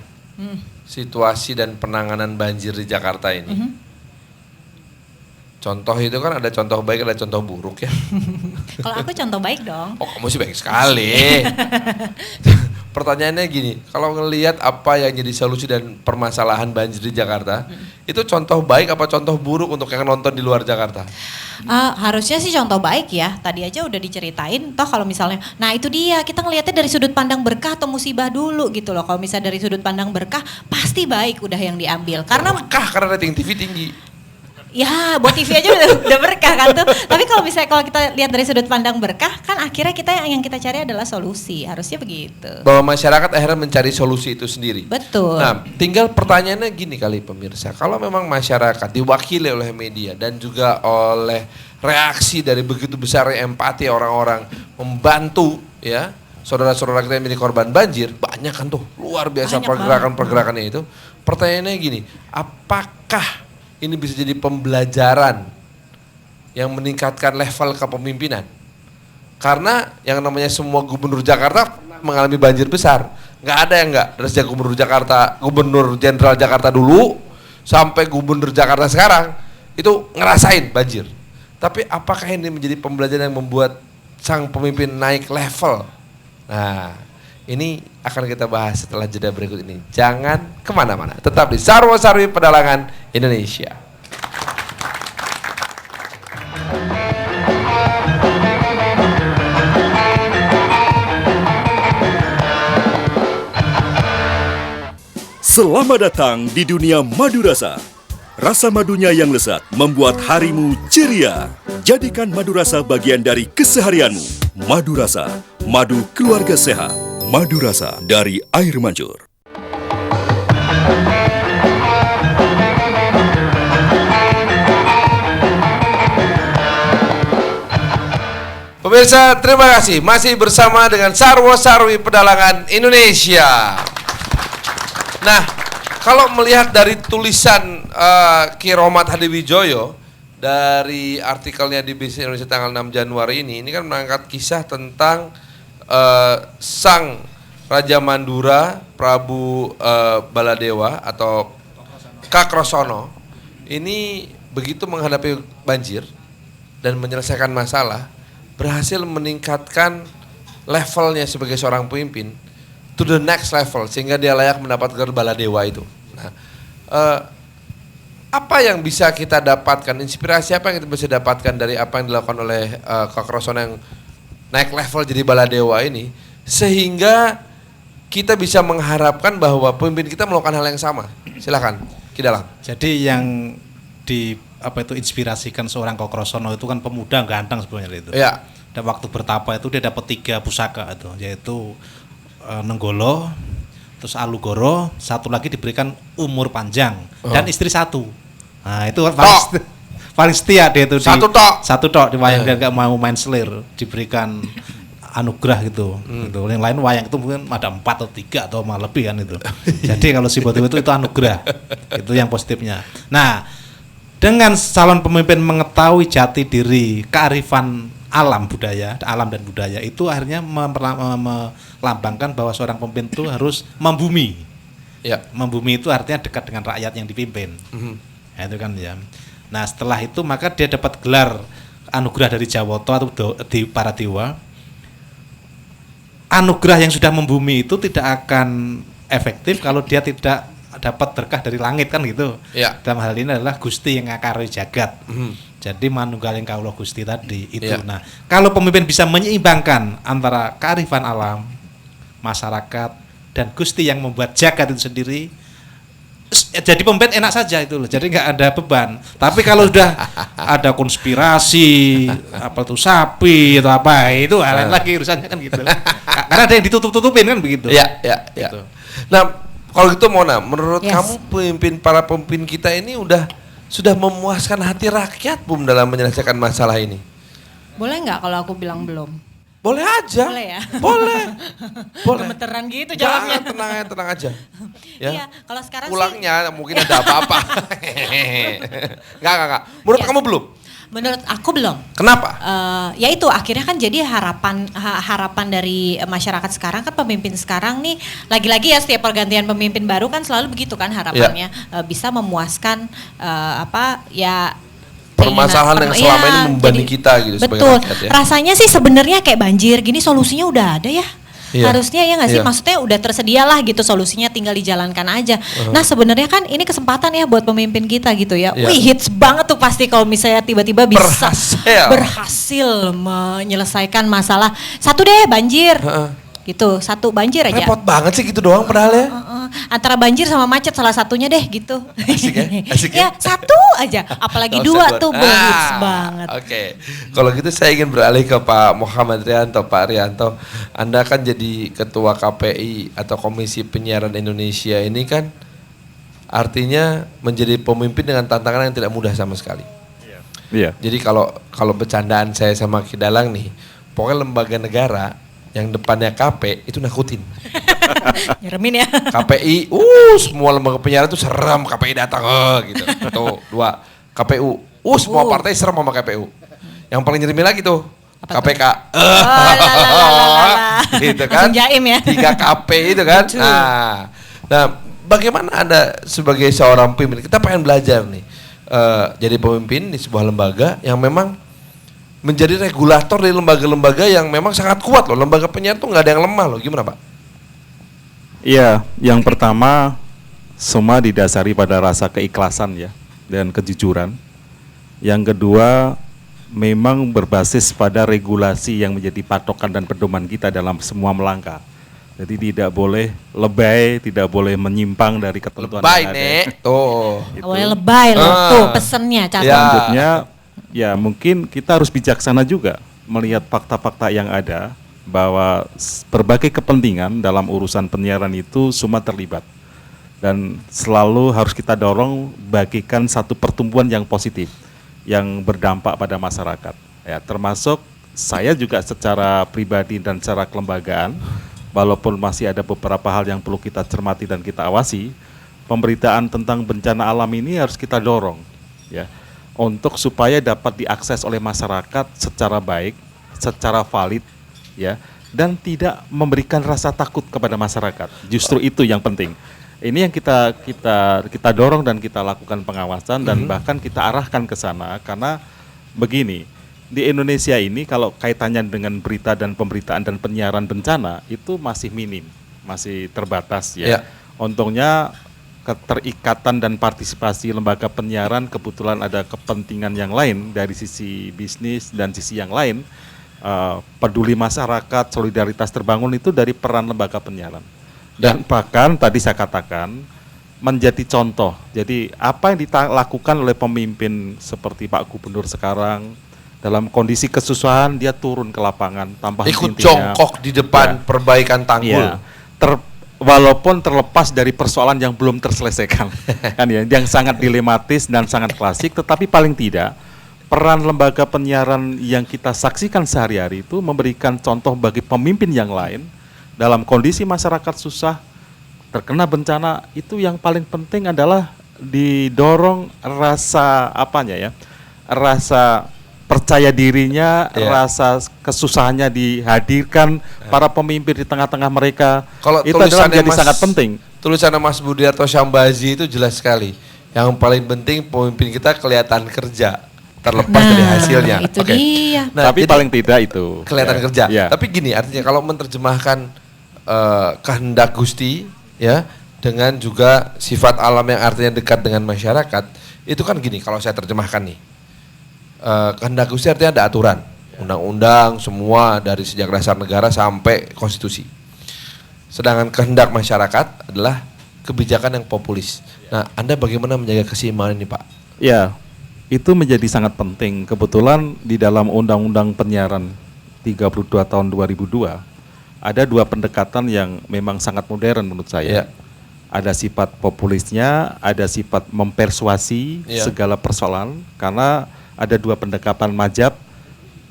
situasi dan penanganan banjir di Jakarta ini, contoh itu kan ada contoh baik, ada contoh buruk ya. Kalau aku contoh baik dong. Oh, kamu sih baik sekali. Pertanyaannya gini, kalau ngelihat apa yang jadi solusi dan permasalahan banjir di Jakarta, itu contoh baik apa contoh buruk untuk yang nonton di luar Jakarta? Harusnya sih contoh baik ya. Tadi aja udah diceritain. Toh kalau misalnya, nah itu dia kita ngelihatnya dari sudut pandang berkah atau musibah dulu gitu loh. Kalau misalnya dari sudut pandang berkah, pasti baik udah yang diambil. Karena karena rating TV tinggi. ya buat TV aja udah berkah kan tuh. Tapi kalau misalnya kalau kita lihat dari sudut pandang berkah, kan akhirnya kita yang kita cari adalah solusi. Harusnya begitu. Bahwa masyarakat akhirnya mencari solusi itu sendiri. Betul. Nah, tinggal pertanyaannya gini kali pemirsa, kalau memang masyarakat diwakili oleh media dan juga oleh reaksi dari begitu besar empati orang-orang membantu ya saudara-saudara kita yang menjadi korban banjir, banyak kan tuh luar biasa Banyak pergerakan-pergerakannya itu. Pertanyaannya gini, apakah ini bisa jadi pembelajaran yang meningkatkan level kepemimpinan? Karena yang namanya semua gubernur Jakarta pernah mengalami banjir besar. Nggak ada yang nggak. Dari sejak gubernur Jakarta, gubernur jenderal Jakarta dulu sampai gubernur Jakarta sekarang itu ngerasain banjir. Tapi apakah ini menjadi pembelajaran yang membuat sang pemimpin naik level? Nah, ini akan kita bahas setelah jeda berikut ini. Jangan kemana-mana. Tetap di Sarwa Sarwi Pedalangan Indonesia. Selamat datang di dunia madu rasa. Rasa madunya yang lezat membuat harimu ceria. Jadikan madu rasa bagian dari keseharianmu. Madu rasa, madu keluarga sehat. Madu rasa dari Air Mancur. Pemirsa, terima kasih. Masih bersama dengan Sarwo Sarwi Pedalangan Indonesia. Nah, kalau melihat dari tulisan Ki Rohmat Hadiwijoyo dari artikelnya di Bisnis Indonesia tanggal 6 Januari ini kan mengangkat kisah tentang sang Raja Mandura Prabu Baladewa atau Kakrosono ini begitu menghadapi banjir dan menyelesaikan masalah, berhasil meningkatkan levelnya sebagai seorang pemimpin to the next level sehingga dia layak mendapat gelar Baladewa itu. Nah, apa yang bisa kita dapatkan, inspirasi apa yang kita bisa dapatkan dari apa yang dilakukan oleh Kakrosono yang naik level jadi Baladewa ini, sehingga kita bisa mengharapkan bahwa pemimpin kita melakukan hal yang sama. Silakan, Ki Dalang. Jadi yang inspirasikan seorang Kakrosono itu kan pemuda ganteng sebenarnya itu. Ya. Dan waktu bertapa itu dia dapat 3 pusaka itu, yaitu Nenggolo, terus Alugoro, satu lagi diberikan umur panjang dan istri 1. Nah itu paling setia dia itu. Satu tok di wayang, dia nggak mau main selir, diberikan anugerah gitu. Gitu. Yang lain wayang itu mungkin ada 4 atau 3 atau malah lebih kan itu. Jadi kalau si Boto itu anugerah, itu yang positifnya. Nah, dengan calon pemimpin mengetahui jati diri, kearifan alam dan budaya itu akhirnya melambangkan bahwa seorang pemimpin itu harus membumi. Ya. Membumi itu artinya dekat dengan rakyat yang dipimpin. Nah, itu kan ya. Nah, setelah itu maka dia dapat gelar anugerah dari Jawoto atau para dewa. Anugerah yang sudah membumi itu tidak akan efektif kalau dia tidak dapat berkah dari langit kan gitu. Ya. Dalam hal ini adalah Gusti yang ngakari jagat. Jadi manunggaling kaulo Gusti tadi itu. Ya. Nah, kalau pemimpin bisa menyeimbangkan antara kearifan alam, masyarakat dan Gusti yang membuat jagat itu sendiri, jadi pemimpin enak saja itu loh. Jadi nggak ada beban. Tapi kalau sudah ada konspirasi, apa tuh sapi atau apa, itu lain lagi urusannya kan gitu. Karena ada yang ditutup-tutupin kan begitu. Ya. Gitu. Nah, kalau gitu Mona, menurut kamu para pemimpin kita ini sudah memuaskan hati rakyat belum dalam menyelesaikan masalah ini? Boleh nggak kalau aku bilang belum? Boleh aja. Boleh ya? Boleh. Gemeteran gitu jawabnya. Tenang aja. Ya. Iya, kalau sekarang pulangnya mungkin ada apa-apa. Enggak. Menurut kamu belum? Menurut aku belum. Kenapa? Ya itu akhirnya kan jadi harapan dari masyarakat sekarang kan, pemimpin sekarang nih lagi-lagi ya setiap pergantian pemimpin baru kan selalu begitu kan harapannya, bisa memuaskan permasalahan yang selama ini membebani kita gitu. Betul. Rasanya sih sebenarnya kayak banjir gini solusinya udah ada ya. Harusnya ya nggak sih, maksudnya udah tersedia lah gitu solusinya, tinggal dijalankan aja. Nah sebenarnya kan ini kesempatan ya buat pemimpin kita gitu ya. Wih, hits banget tuh pasti kalau misalnya tiba-tiba bisa berhasil menyelesaikan masalah. Satu deh banjir, gitu. Satu banjir aja. Repot banget sih gitu doang padahal ya. Antara banjir sama macet salah satunya deh gitu. Asik ya? Satu aja, apalagi dua tuh hits banget. Oke. Kalau gitu saya ingin beralih ke Pak Muhammad Rianto. Pak Rianto, Anda kan jadi Ketua KPI atau Komisi Penyiaran Indonesia ini kan artinya menjadi pemimpin dengan tantangan yang tidak mudah sama sekali. Iya. Jadi kalau bercandaan saya sama Ki Dalang nih, pokoknya lembaga negara yang depannya KP itu nakutin. Nyeremin ya. KPI, semua lembaga penyiaran itu serem, KPI datang, gitu. Tuh, 2. KPU, semua partai serem sama KPU. Yang paling nyeremin lagi tuh, KPK. Gitu kan. Jaim ya. 3 KP itu kan. Nah, bagaimana Anda sebagai seorang pemimpin, kita pengen belajar nih, jadi pemimpin di sebuah lembaga yang memang menjadi regulator dari lembaga-lembaga yang memang sangat kuat loh. Lembaga penyiaran tuh nggak ada yang lemah loh. Gimana Pak? Iya, yang pertama semua didasari pada rasa keikhlasan ya dan kejujuran. Yang kedua memang berbasis pada regulasi yang menjadi patokan dan pedoman kita dalam semua melangkah. Jadi tidak boleh lebay, tidak boleh menyimpang dari ketentuan Lebay, yang ada. Nek. Tuh. Nggak boleh lebay loh, tuh pesennya catat. Ya. Selanjutnya, ya mungkin kita harus bijaksana juga melihat fakta-fakta yang ada bahwa berbagai kepentingan dalam urusan penyiaran itu semua terlibat. Dan selalu harus kita dorong bagikan satu pertumbuhan yang positif, yang berdampak pada masyarakat. Ya, termasuk saya juga secara pribadi dan secara kelembagaan, walaupun masih ada beberapa hal yang perlu kita cermati dan kita awasi, pemberitaan tentang bencana alam ini harus kita dorong, ya, untuk supaya dapat diakses oleh masyarakat secara baik, secara valid, ya, dan tidak memberikan rasa takut kepada masyarakat. Justru itu yang penting. Ini yang kita dorong dan kita lakukan pengawasan dan bahkan kita arahkan ke sana karena begini. Di Indonesia ini kalau kaitannya dengan berita dan pemberitaan dan penyiaran bencana itu masih minim, masih terbatas ya. Untungnya keterikatan dan partisipasi lembaga penyiaran kebetulan ada kepentingan yang lain dari sisi bisnis dan sisi yang lain, peduli masyarakat, solidaritas terbangun itu dari peran lembaga penyiaran. Dan bahkan tadi saya katakan menjadi contoh. Jadi apa yang dilakukan oleh pemimpin seperti Pak Gubernur sekarang dalam kondisi kesusahan dia turun ke lapangan tanpa ikut jongkok di depan perbaikan tanggul. Walaupun terlepas dari persoalan yang belum terselesaikan, kan ya, yang sangat dilematis dan sangat klasik, tetapi paling tidak peran lembaga penyiaran yang kita saksikan sehari-hari itu memberikan contoh bagi pemimpin yang lain dalam kondisi masyarakat susah terkena bencana itu yang paling penting adalah didorong rasa rasa percaya dirinya, rasa kesusahannya dihadirkan para pemimpin di tengah-tengah mereka. Kalau itu adalah menjadi sangat penting. Tulisannya Mas Budiarto Syambazi itu jelas sekali. Yang paling penting pemimpin kita kelihatan kerja terlepas dari hasilnya. Itu dia. Nah, tapi jadi paling tidak itu kelihatan kerja. Ya. Tapi gini artinya kalau menerjemahkan kehendak Gusti ya dengan juga sifat alam yang artinya dekat dengan masyarakat itu kan gini kalau saya terjemahkan nih kehendak Gusti artinya ada aturan undang-undang semua dari sejak dasar negara sampai konstitusi, sedangkan kehendak masyarakat adalah kebijakan yang populis. Nah, Anda bagaimana menjaga keseimbangan ini, Pak? Ya, itu menjadi sangat penting. Kebetulan di dalam Undang-Undang Penyiaran 32 tahun 2002 ada dua pendekatan yang memang sangat modern menurut saya. Ada sifat populisnya, ada sifat mempersuasi segala persoalan, karena ada dua pendekatan majab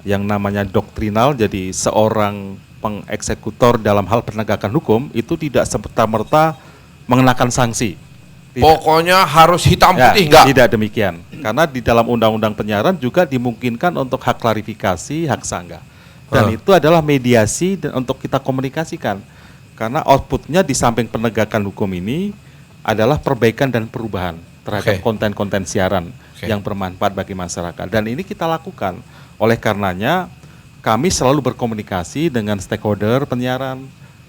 yang namanya doktrinal, jadi seorang pengeksekutor dalam hal penegakan hukum itu tidak serta-merta mengenakan sanksi. Pokoknya harus hitam putih, enggak? Tidak demikian, karena di dalam undang-undang penyiaran juga dimungkinkan untuk hak klarifikasi, hak sanggah. Dan itu adalah mediasi dan untuk kita komunikasikan. Karena outputnya di samping penegakan hukum ini adalah perbaikan dan perubahan terhadap konten-konten siaran yang bermanfaat bagi masyarakat. Dan ini kita lakukan. Oleh karenanya kami selalu berkomunikasi dengan stakeholder penyiaran,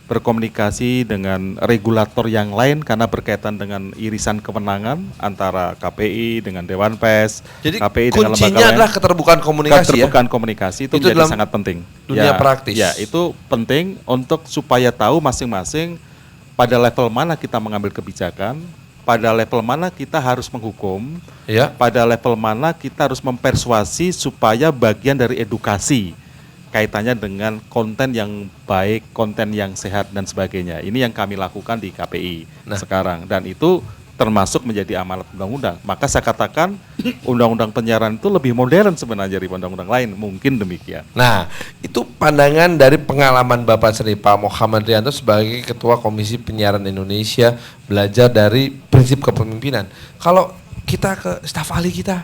berkomunikasi dengan regulator yang lain karena berkaitan dengan irisan kewenangan antara KPI dengan Dewan Pers, jadi KPI dengan lembaga kuncinya adalah keterbukaan komunikasi. Keterbukaan komunikasi itu menjadi sangat penting. Dunia praktis. Ya, itu penting untuk supaya tahu masing-masing pada level mana kita mengambil kebijakan, pada level mana kita harus menghukum, pada level mana kita harus mempersuasi supaya bagian dari edukasi kaitannya dengan konten yang baik, konten yang sehat dan sebagainya. Ini yang kami lakukan di KPI sekarang, dan itu termasuk menjadi amanat undang-undang. Maka saya katakan undang-undang penyiaran itu lebih modern sebenarnya dari undang-undang lain, mungkin demikian. Nah, itu pandangan dari pengalaman Bapak sendiri, Pak Muhammad Rianto sebagai Ketua Komisi Penyiaran Indonesia, belajar dari prinsip kepemimpinan. Kalau kita ke staf ahli kita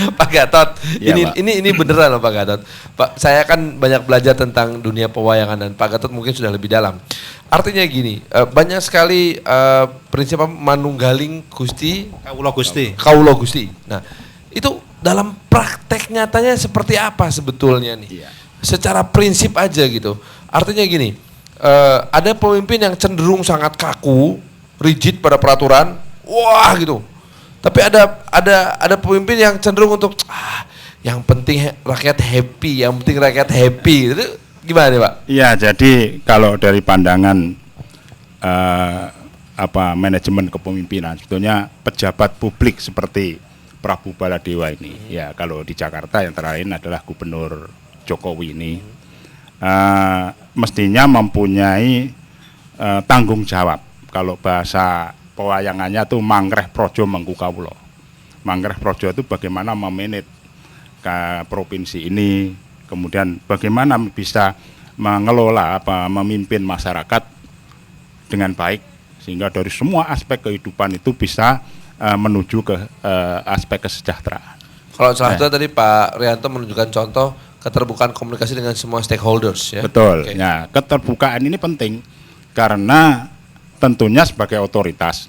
Pak Gatot, ini beneran loh Pak Gatot. Pak, saya kan banyak belajar tentang dunia pewayangan dan Pak Gatot mungkin sudah lebih dalam. Artinya gini, banyak sekali prinsip manunggaling Gusti, Kaulo Gusti. Nah, itu dalam praktek nyatanya seperti apa sebetulnya nih? Secara prinsip aja gitu. Artinya gini, ada pemimpin yang cenderung sangat kaku, rigid pada peraturan, wah gitu. Tapi ada pemimpin yang cenderung untuk yang penting rakyat happy, yang penting rakyat happy. Itu Gimana nih Pak? Iya, jadi kalau dari pandangan manajemen kepemimpinan, sebetulnya pejabat publik seperti Prabu Baladewa ini, ya kalau di Jakarta yang terakhir adalah Gubernur Jokowi ini, mestinya mempunyai tanggung jawab. Kalau bahasa pewayangannya tuh mangreh projo mengku kawula. Mangreh projo itu bagaimana memanage ke provinsi ini, kemudian bagaimana bisa mengelola memimpin masyarakat dengan baik sehingga dari semua aspek kehidupan itu bisa menuju ke aspek kesejahteraan. Kalau salah satu tadi Pak Rianto menunjukkan contoh keterbukaan komunikasi dengan semua stakeholders ya. Betul. Okay. Nah, keterbukaan ini penting karena tentunya sebagai otoritas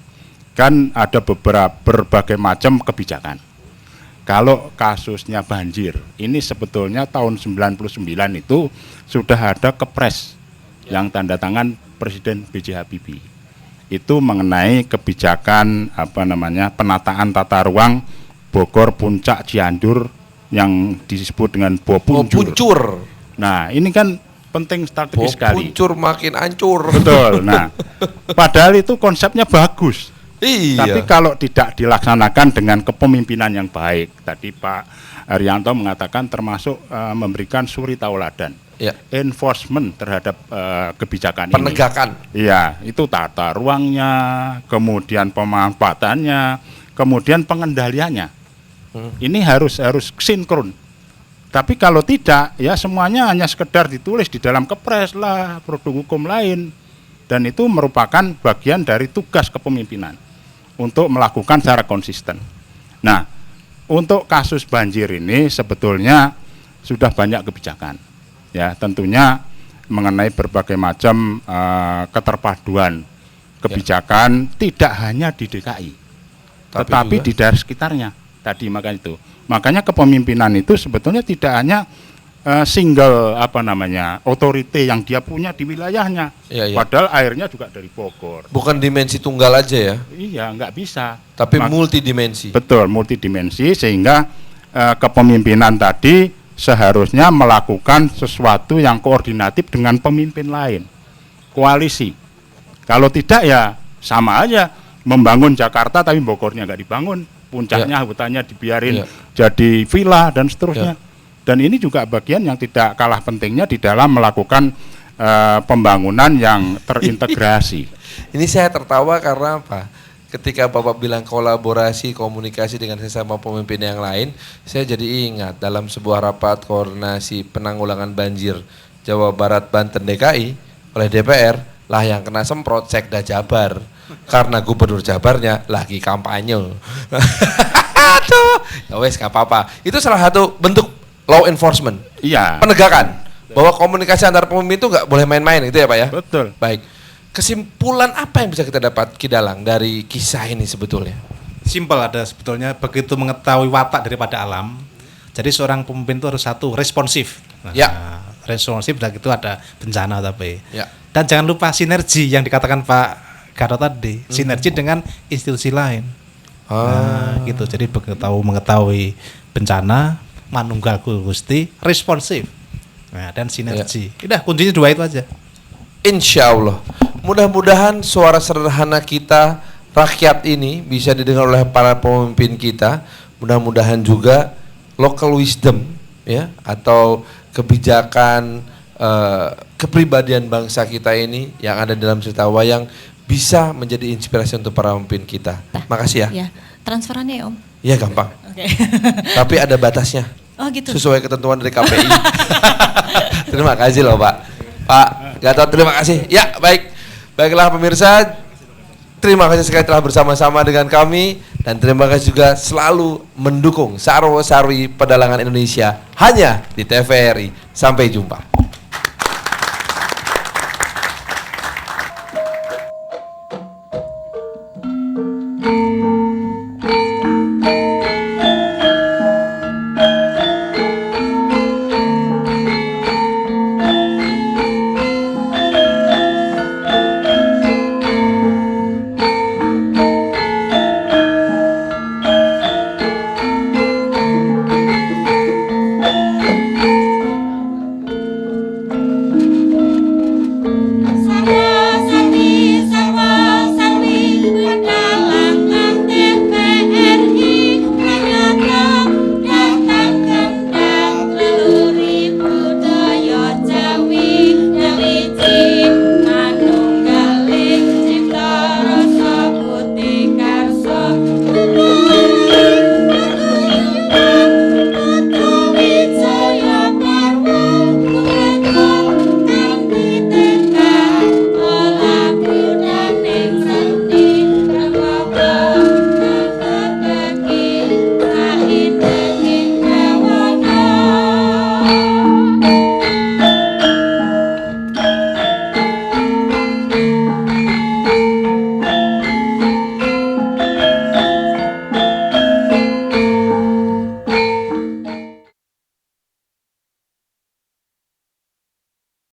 kan ada berbagai macam kebijakan. Kalau kasusnya banjir, ini sebetulnya tahun 99 itu sudah ada kepres yang tanda tangan Presiden B.J. Habibie. Itu mengenai kebijakan penataan tata ruang Bogor, Puncak, Cianjur yang disebut dengan Bopuncur. Nah, ini kan penting strategis sekali. Bopuncur makin hancur. Betul. Nah, padahal itu konsepnya bagus. Iya. Tapi kalau tidak dilaksanakan dengan kepemimpinan yang baik, tadi Pak Arianto mengatakan termasuk memberikan suri tauladan. Ya. Enforcement terhadap kebijakan Penegakan. ini. Iya, itu tata ruangnya, kemudian pemanfaatannya, kemudian pengendaliannya. Ini harus sinkron. Tapi kalau tidak, ya semuanya hanya sekedar ditulis di dalam kepres lah, produk hukum lain. Dan itu merupakan bagian dari tugas kepemimpinan untuk melakukan secara konsisten. Nah, untuk kasus banjir ini sebetulnya sudah banyak kebijakan. Ya, tentunya mengenai berbagai macam keterpaduan kebijakan tidak hanya di DKI, tetapi di daerah sekitarnya. Tadi makanya kepemimpinan itu sebetulnya tidak hanya single otoriti yang dia punya di wilayahnya. Iya. Padahal airnya juga dari Bogor. Bukan dimensi tunggal aja ya. Iya, nggak bisa. Tapi multidimensi. Betul, multidimensi sehingga kepemimpinan tadi seharusnya melakukan sesuatu yang koordinatif dengan pemimpin lain, koalisi. Kalau tidak ya sama aja membangun Jakarta tapi Bogornya nggak dibangun, puncaknya hutannya dibiarin jadi villa dan seterusnya. Dan ini juga bagian yang tidak kalah pentingnya di dalam melakukan pembangunan yang terintegrasi. Ini saya tertawa karena apa? Ketika Bapak bilang kolaborasi, komunikasi dengan sesama pemimpin yang lain, saya jadi ingat dalam sebuah rapat koordinasi penanggulangan banjir Jawa Barat, Banten, DKI oleh DPR, lah yang kena semprot Sekda Jabar. Karena Gubernur Jabarnya lagi kampanye. Aduh, ya wes gak apa-apa. Itu salah satu bentuk law enforcement. Iya. Penegakan bahwa komunikasi antar pemimpin itu nggak boleh main-main, gitu ya Pak ya? Betul. Baik. Kesimpulan apa yang bisa kita dapat Ki Dalang dari kisah ini sebetulnya? Simpel ada sebetulnya, begitu mengetahui watak daripada alam. Jadi seorang pemimpin itu harus satu responsif. Nah, responsif dan itu ada bencana tapi. Ya. Dan jangan lupa sinergi yang dikatakan Pak Gatot tadi, sinergi dengan institusi lain. Nah, gitu. Jadi begitu mengetahui bencana, manunggal Gusti, responsif. Nah, dan sinergi. Udah kuncinya dua itu aja. Insya Allah, mudah-mudahan suara sederhana kita rakyat ini bisa didengar oleh para pemimpin kita. Mudah-mudahan juga local wisdom ya atau kebijakan kepribadian bangsa kita ini yang ada dalam cerita wayang bisa menjadi inspirasi untuk para pemimpin kita. Makasih ya. Ya, transferannya ya Om. Iya gampang. Oke. Tapi ada batasnya. Oh gitu. Sesuai ketentuan dari KPI. Terima kasih loh Pak. Pak Gatot, terima kasih. Ya, baik. Baiklah pemirsa, terima kasih sekali telah bersama-sama dengan kami dan terima kasih juga selalu mendukung Sarwo Sarwi Pedalangan Indonesia hanya di TVRI. Sampai jumpa.